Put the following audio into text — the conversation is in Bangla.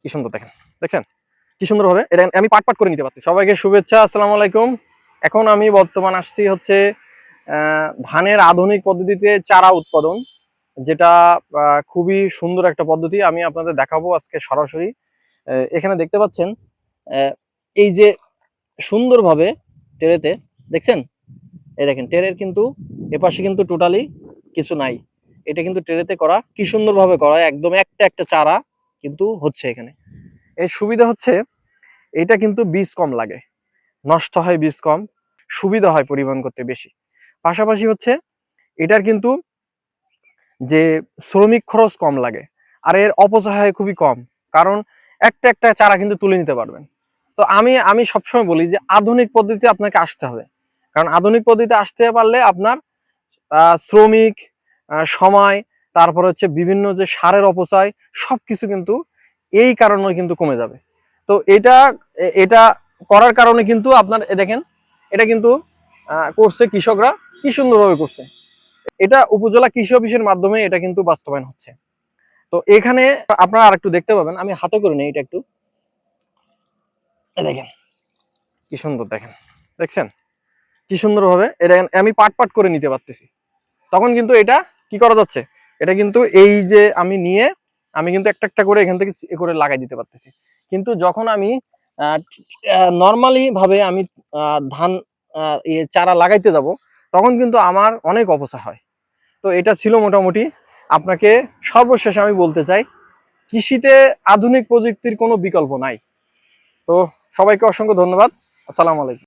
কি সুন্দর দেখেন, দেখছেন কি সুন্দর ভাবে এটা আমি পাট পাট করে নিতে পারছি। সবাইকে শুভেচ্ছা, আসসালামু আলাইকুম। এখন আমি বর্তমান আসছি হচ্ছে ধানের আধুনিক পদ্ধতিতে চারা উৎপাদন, যেটা খুবই সুন্দর একটা পদ্ধতি। আমি আপনাদের দেখাবো আজকে সরাসরি। এখানে দেখতে পাচ্ছেন এই যে সুন্দরভাবে টেরেতে, দেখছেন, এই দেখেন টেরের কিন্তু এপাশে কিন্তু টোটালি কিছু নাই। এটা কিন্তু টেরেতে করা, কি সুন্দরভাবে করা, একদম একটা একটা চারা কিন্তু হচ্ছে এখানে। এর সুবিধা হচ্ছে এটা কিন্তু বীজ কম লাগে, নষ্ট হয় বীজ কম, সুবিধা হয় পরিবহন করতে বেশি। পাশাপাশি হচ্ছে এটার কিন্তু যে শ্রমিক খরচ কম লাগে, আর এর অপচয় খুবই কম, কারণ একটা একটা চারা কিন্তু তুলে নিতে পারবেন। তো আমি আমি সবসময় বলি যে আধুনিক পদ্ধতিতে আপনাকে আসতে হবে, কারণ আধুনিক পদ্ধতিতে আসতে পারলে আপনার শ্রমিক, সময়, তারপর হচ্ছে বিভিন্ন যে সারের অপচয়, সবকিছু কিন্তু এই কারণে কিন্তু কমে যাবে। তো এটা এটা করার কারণে কিন্তু আপনার দেখেন, এটা কিন্তু করছে কৃষকরা, কি সুন্দরভাবে করছে। এটা উপজেলা কৃষি অফিসের মাধ্যমে এটা কিন্তু বাস্তবায়ন হচ্ছে। তো এখানে আপনারা আর একটু দেখতে পাবেন, আমি হাতে করে নিই এটা একটু, দেখেন কি সুন্দর, দেখেন, দেখছেন কি সুন্দরভাবে এটা আমি পাট পাট করে নিতে পারতেছি। তখন কিন্তু এটা কি করা যাচ্ছে, এটা কিন্তু এই যে আমি নিয়ে আমি কিন্তু একটা একটা করে এখান থেকে করে লাগাই দিতে পারতেছি। কিন্তু যখন আমি নর্মালি ভাবে আমি ধান চারা লাগাইতে যাব, তখন কিন্তু আমার অনেক অপচয় হয়। তো এটা ছিল মোটামুটি। আপনাকে সর্বশেষে আমি বলতে চাই, কৃষিতে আধুনিক প্রযুক্তির কোনো বিকল্প নাই। তো সবাইকে অসংখ্য ধন্যবাদ। আসসালামু আলাইকুম।